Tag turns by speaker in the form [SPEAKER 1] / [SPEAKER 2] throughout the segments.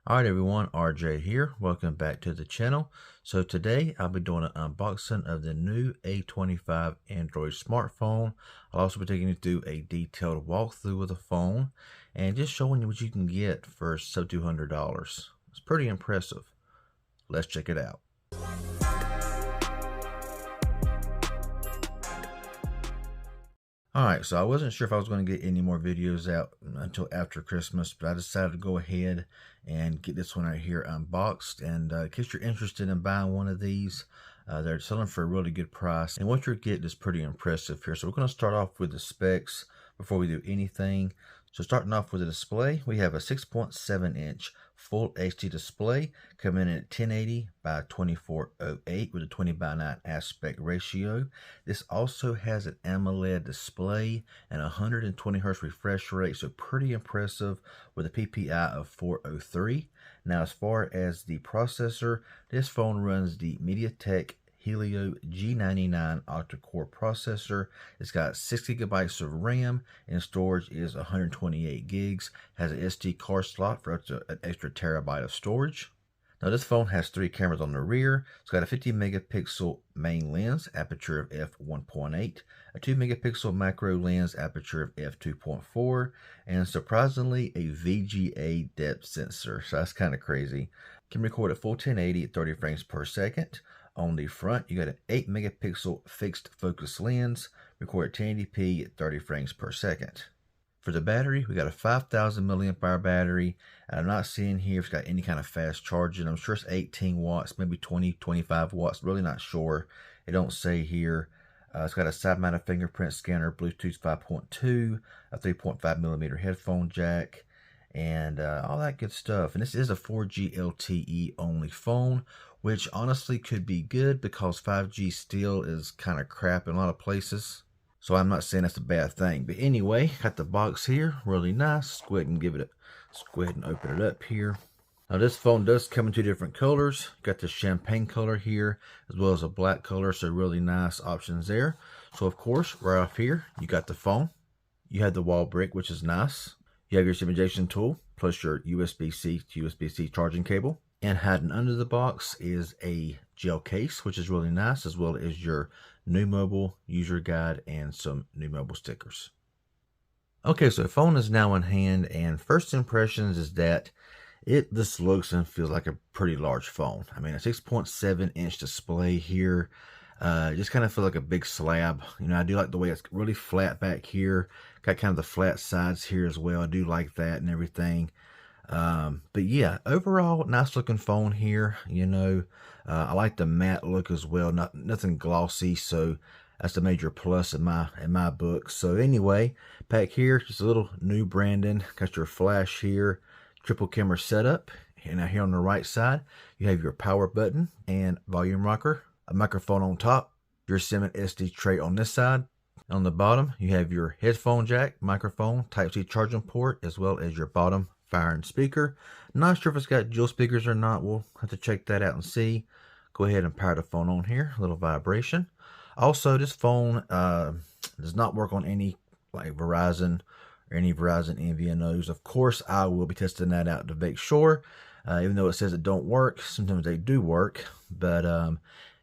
[SPEAKER 1] Alright everyone, RJ here. Welcome back to the channel. So today I'll be doing an unboxing of the NUU A25 Android smartphone. I'll also be taking you through a detailed walkthrough of the phone and just showing you what you can get for sub $200. It's pretty impressive. Let's check it out. Alright, so I wasn't sure if I was going to get any more videos out until after Christmas, but I decided to go ahead and get this one right here unboxed. And in case you're interested in buying one of these, they're selling for a really good price. And what you're getting is pretty impressive here. So we're going to start off with the specs before we do anything. So starting off with the display, we have a 6.7-inch full HD display coming in at 1080 by 2408 with a 20:9 aspect ratio. This also has an AMOLED display and 120 Hz refresh rate, so pretty impressive with a PPI of 403. Now, as far as the processor, this phone runs the MediaTek Helio G99 octa-core processor. It's got 6 GB of RAM and storage is 128 gigs. Has an SD card slot for up to an extra terabyte of storage. Now this phone has 3 cameras on the rear. It's got a 50 megapixel main lens, aperture of f1.8, a 2 megapixel macro lens, aperture of f2.4, and surprisingly a VGA depth sensor. So that's kind of crazy. Can record at full 1080 at 30 frames per second. On the front, you got an 8 megapixel fixed focus lens, record at 1080p at 30 frames per second. For the battery, we got a 5,000 milliamp hour battery. And I'm not seeing here if it's got any kind of fast charging. I'm sure it's 18 watts, maybe 20, 25 watts. Really not sure. It don't say here. It's got a side-mounted fingerprint scanner, Bluetooth 5.2, a 3.5 millimeter headphone jack, and all that good stuff. And this is a 4G LTE only phone, which honestly could be good because 5G still is kind of crap in a lot of places. So I'm not saying that's a bad thing. But anyway, got the box here, really nice. Go ahead and go ahead and open it up here. Now this phone does come in 2 different colors. Got the champagne color here as well as a black color, so really nice options there. So of course, right off here, you got the phone. You have the wall brick, which is nice. You have your SIM injection tool, plus your USB-C to USB-C charging cable. And hiding under the box is a gel case, which is really nice, as well as your NUU Mobile user guide and some NUU Mobile stickers. Okay, so the phone is now in hand, and first impressions is that it just looks and feels like a pretty large phone. I mean, a 6.7-inch display here. Just kind of feel like a big slab. You know, I do like the way it's really flat back here. Got kind of the flat sides here as well. I do like that and everything. But yeah, overall, nice looking phone here. You know, I like the matte look as well. Nothing glossy, so that's a major plus in my book. So anyway, back here, just a little NUU branding. Got your flash here, triple camera setup. And now here on the right side, you have your power button and volume rocker, a microphone on top, your SIM and SD tray on this side. On the bottom, you have your headphone jack, microphone, Type-C charging port, as well as your bottom fire and speaker. Not sure if it's got dual speakers or not. We'll have to check that out and see. Go ahead and power the phone on here. A little vibration. Also, this phone does not work on any like Verizon or any Verizon MVNOs. Of course, I will be testing that out to make sure. Even though it says it don't work, sometimes they do work. But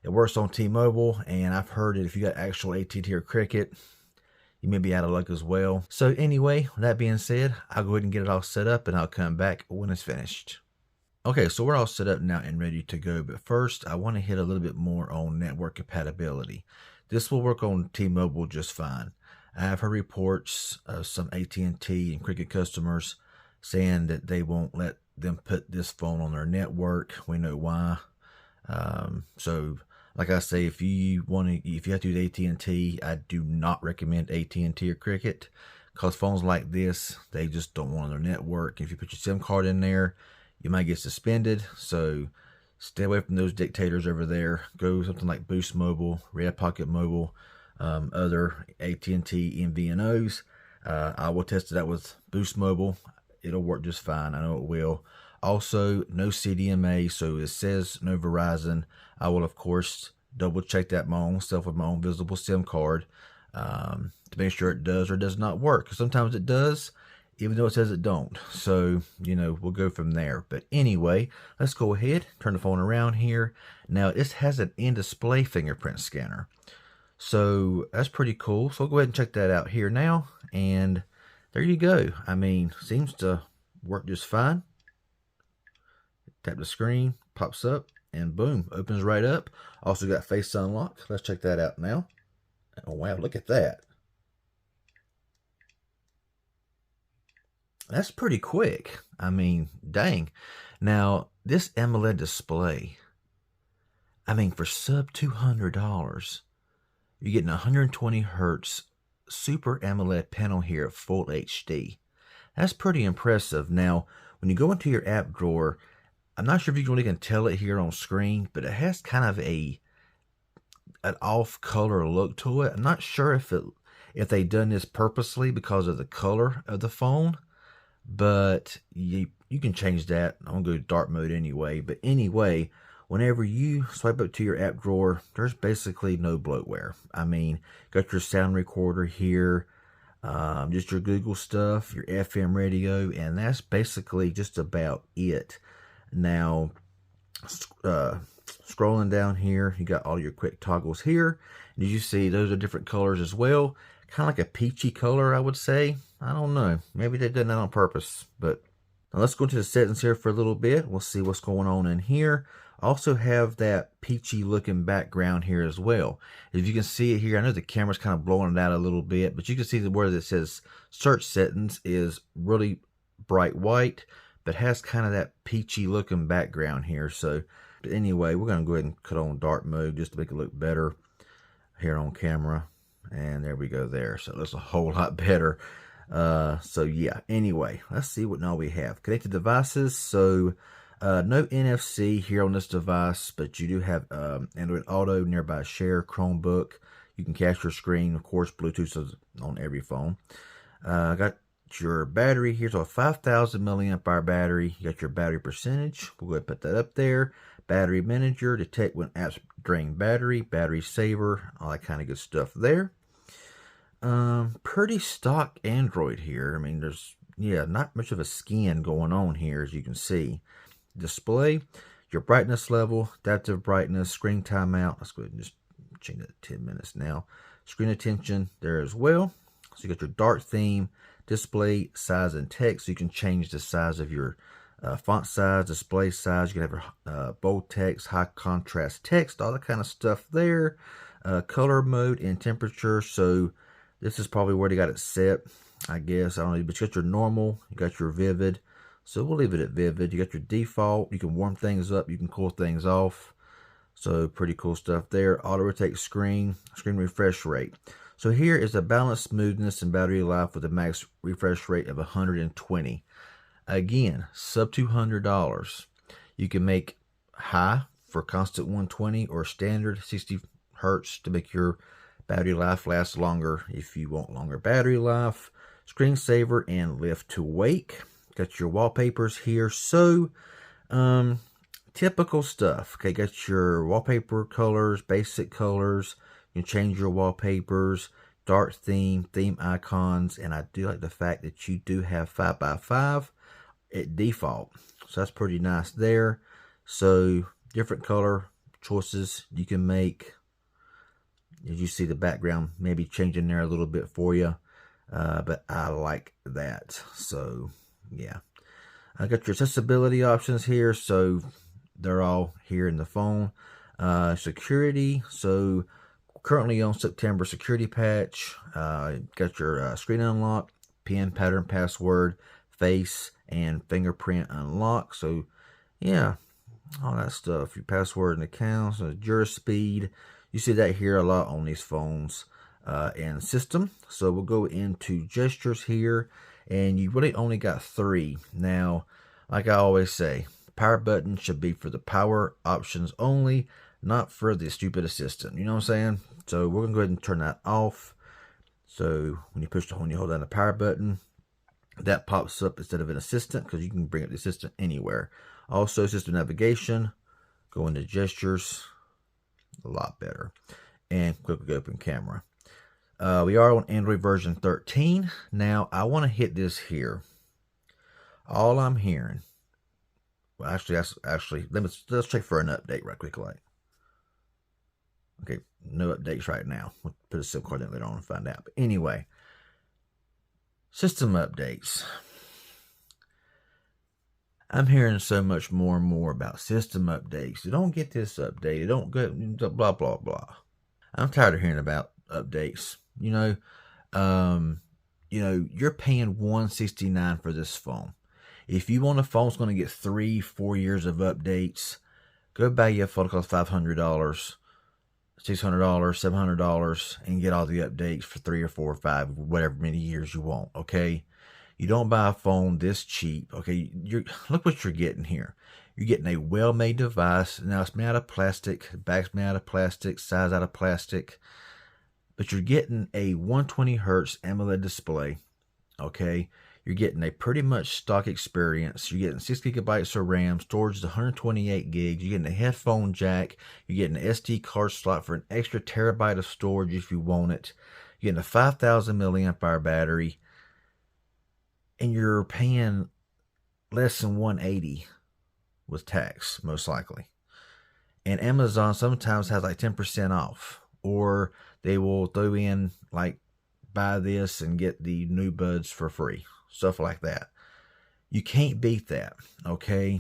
[SPEAKER 1] it works on T-Mobile, and I've heard that if you got actual AT&T or Cricket, you may be out of luck as well. So anyway, with that being said, I'll go ahead and get it all set up and I'll come back when it's finished. Okay, so we're all set up now and ready to go. But first, I want to hit a little bit more on network compatibility. This will work on T-Mobile just fine. I have heard reports of some AT&T and Cricket customers saying that they won't let them put this phone on their network. We know why. So like I say, if you have to use AT&T, I do not recommend AT&T or Cricket, because phones like this, they just don't want on their network. If you put your SIM card in there, you might get suspended. So stay away from those dictators over there. Go something like Boost Mobile, Red Pocket Mobile, other AT&T MVNOs. I will test it out with Boost Mobile. It'll work just fine. I know it will. Also, no CDMA, so it says no Verizon. I will, of course, double check that my own self with my own visible SIM card to make sure it does or does not work. Sometimes it does. even though it says it don't. So, you know, we'll go from there. But anyway, let's go ahead, turn the phone around here. Now, this has an in-display fingerprint scanner. So that's pretty cool. So I'll go ahead and check that out here now. And there you go. I mean, seems to work just fine. Tap the screen, pops up, and boom, opens right up. Also got face unlock. Let's check that out now. Oh, wow, look at that. That's pretty quick. I mean, dang. Now, this AMOLED display, I mean, for sub $200, you're getting 120 hertz Super AMOLED panel here at full HD. That's pretty impressive. Now, when you go into your app drawer, I'm not sure if you really can tell it here on screen, but it has kind of an off color look to it. I'm not sure if they done this purposely because of the color of the phone, but you can change that. I'm gonna go to dark mode anyway. But anyway, whenever you swipe up to your app drawer, there's basically no bloatware. I mean, got your sound recorder here, just your Google stuff, your FM radio, and that's basically just about it. Now, scrolling down here, you got all your quick toggles here. Did you see those are different colors as well? Kind of like a peachy color, I would say. I don't know. Maybe they did that on purpose. But now let's go into the settings here for a little bit. We'll see what's going on in here. Also have that peachy looking background here as well. If you can see it here, I know the camera's kind of blowing it out a little bit, but you can see where it says search settings is really bright white, but has kind of that peachy looking background here. So but anyway, we're going to go ahead and cut on dark mode just to make it look better here on camera. And there we go there. So that's a whole lot better. So yeah, anyway, let's see what now we have. Connected devices. So no NFC here on this device, but you do have Android Auto, Nearby Share, Chromebook. You can capture screen. Of course, Bluetooth is on every phone. Got your battery here, so a 5,000 milliamp hour battery. You got your battery percentage. We'll go ahead and put that up there. Battery manager, detect when apps drain battery, battery saver, all that kind of good stuff there. Pretty stock Android here. I mean, there's, yeah, not much of a skin going on here, as you can see. Display, your brightness level, adaptive brightness, screen timeout. Let's go ahead and just change that to 10 minutes now. Screen attention there as well. So you got your dark theme, display size and text. So you can change the size of your font size, display size. You can have your bold text, high contrast text, all that kind of stuff there. Color mode and temperature. So this is probably where they got it set, I guess. I don't know, but you got your normal, you got your vivid. So we'll leave it at vivid. You got your default. You can warm things up. You can cool things off. So pretty cool stuff there. Auto rotate screen refresh rate. So here is a balanced smoothness and battery life with a max refresh rate of 120. Again, sub $200. You can make high for constant 120 or standard 60 hertz to make your battery life last longer if you want longer battery life. Screensaver and lift to wake. Got your wallpapers here. So, typical stuff. Okay, got your wallpaper colors, basic colors. You can change your wallpapers, dark theme icons, and I do like the fact that you do have 5x5 at default. So that's pretty nice there. So different color choices you can make. As you see, the background maybe changing there a little bit for you, but I like that. So yeah, I got your accessibility options here, so they're all here in the phone. Security, so currently on September security patch. Got your screen unlock, PIN, pattern, password, face, and fingerprint unlock. So yeah, all that stuff. Your password and accounts, Jura speed. You see that here a lot on these phones and system. So we'll go into gestures here, and you really only got 3. Now, like I always say, power button should be for the power options only, not for the stupid assistant. You know what I'm saying? So we're gonna go ahead and turn that off. So when you hold down the power button, that pops up instead of an assistant, because you can bring up the assistant anywhere. Also, system navigation, go into gestures, a lot better, and quick open camera. We are on Android version 13. Now, I want to hit this here. All I'm hearing, well, actually, let's check for an update right quick. Okay, no updates right now. We'll put a SIM card in later on and find out. But anyway, system updates. I'm hearing so much more and more about system updates. You don't get this update. You don't get blah blah blah. I'm tired of hearing about updates. You're paying $169 for this phone. If you want a phone that's going to get 3-4 years of updates, go buy you a phone that costs $500, $600, $700, and get all the updates for 3 or 4 or 5, whatever many years you want. Okay, you don't buy a phone this cheap. Okay, look what you're getting here. You're getting a well-made device. Now it's made out of plastic, back's made out of plastic, sides out of plastic, but you're getting a 120 hertz AMOLED display. Okay, you're getting a pretty much stock experience. You're getting 6 gigabytes of RAM, storage is 128 gigs. You're getting a headphone jack. You're getting an SD card slot for an extra terabyte of storage if you want it. You're getting a 5,000 milliamp hour battery, and you're paying less than 180 with tax, most likely. And Amazon sometimes has like 10% off, or they will throw in like, buy this and get the new buds for free, stuff like that. You can't beat that. Okay,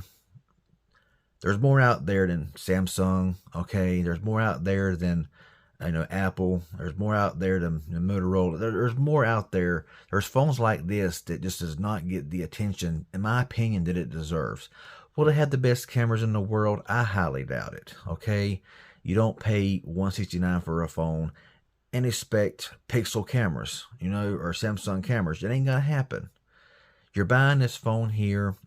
[SPEAKER 1] there's more out there than Samsung. Okay, there's more out there than Apple. There's more out there than Motorola. There's more out there. There's phones like this that just does not get the attention, in my opinion, that it deserves. Will they have the best cameras in the world? I highly doubt it. Okay, you don't pay $169 for a phone and expect Pixel cameras, or Samsung cameras. It ain't gonna happen. You're buying this phone here.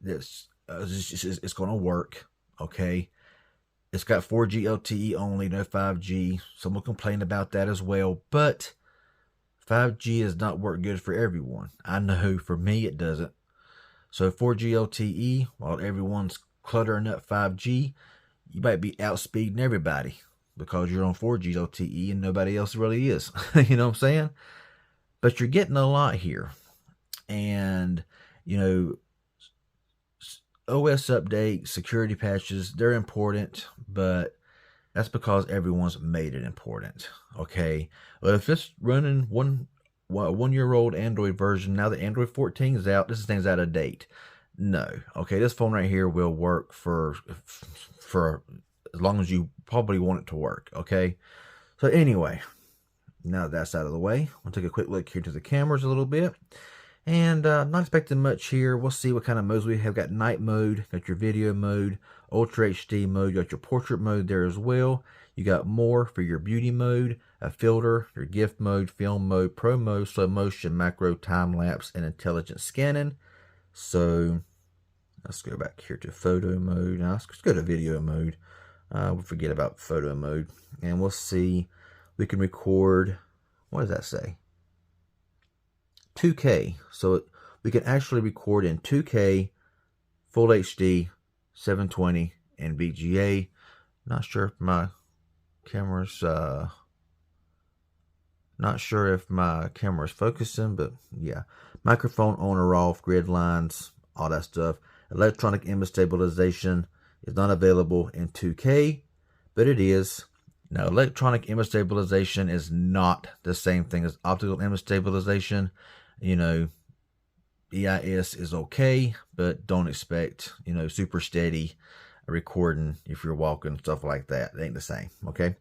[SPEAKER 1] It's going to work. Okay, it's got 4G LTE only, no 5G. Some will complain about that as well, but 5G does not work good for everyone. I know for me it doesn't. So 4G LTE, while everyone's cluttering up 5G, you might be outspeeding everybody because you're on 4G LTE and nobody else really is. You know what I'm saying? But you're getting a lot here. And, OS updates, security patches, they're important, but that's because everyone's made it important. Okay? Well, if it's running one-year-old Android version, now that Android 14 is out, this thing's out of date. No. Okay, this phone right here will work for as long as you probably want it to work. Okay, so anyway, now that's out of the way, we'll take a quick look here to the cameras a little bit. And not expecting much here. We'll see what kind of modes we have. Got night mode, got your video mode, ultra HD mode, you got your portrait mode there as well. You got more for your beauty mode, a filter, your gift mode, film mode, pro mode, slow motion, macro, time lapse, and intelligent scanning. So let's go back here to photo mode. Now let's go to video mode. We'll forget about photo mode, and we'll see. We can record. What does that say? 2K. So we can actually record in 2K, full HD, 720, and VGA. Not sure if my camera's focusing, but yeah. Microphone on or off, grid lines, all that stuff. Electronic image stabilization is not available in 2K, but it is. Now, electronic image stabilization is not the same thing as optical image stabilization. EIS is okay, but don't expect, super steady recording if you're walking, stuff like that. It ain't the same, okay?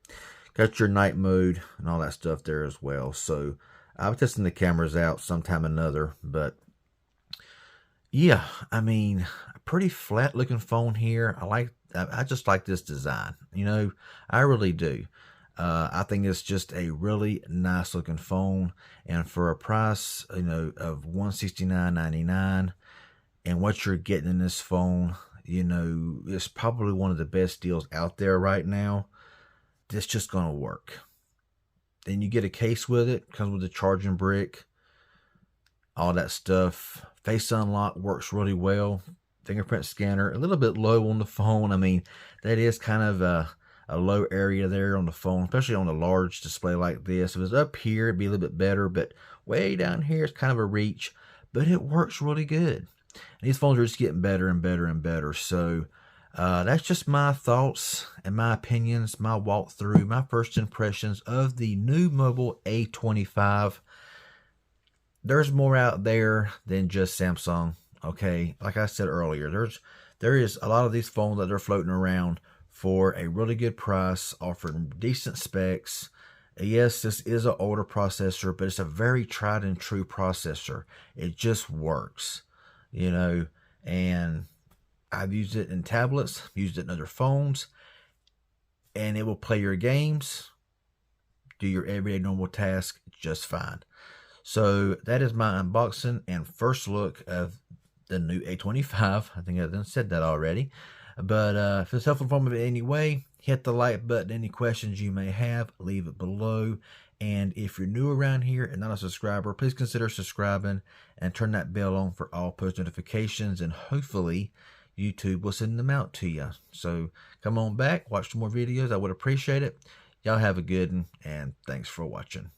[SPEAKER 1] Got your night mode and all that stuff there as well. So I'll be testing the cameras out sometime or another, but yeah, I mean, a pretty flat looking phone here. I just like this design, I really do. I think it's just a really nice looking phone, and for a price, of $169.99, and what you're getting in this phone, it's probably one of the best deals out there right now. It's just gonna work. Then you get a case with it, comes with a charging brick, all that stuff. Face unlock works really well. Fingerprint scanner, a little bit low on the phone. I mean, that is kind of a low area there on the phone, especially on a large display like this. If it was up here, it'd be a little bit better, but way down here, it's kind of a reach, but it works really good. And these phones are just getting better and better and better. So that's just my thoughts and my opinions, my walkthrough, my first impressions of the new NUU A25. There's more out there than just Samsung. Okay, like I said earlier, there is a lot of these phones that are floating around for a really good price, offering decent specs. Yes, this is an older processor, but it's a very tried and true processor. It just works, you know, and I've used it in tablets, used it in other phones, and it will play your games, do your everyday normal task just fine. So that is my unboxing and first look of the new A25. I think I done said that already. But if it's helpful informative in any way, hit the like button. Any questions you may have, leave it below. And if you're new around here and not a subscriber, please consider subscribing and turn that bell on for all post notifications. And hopefully YouTube will send them out to you. So come on back, watch some more videos. I would appreciate it. Y'all have a good one, and thanks for watching.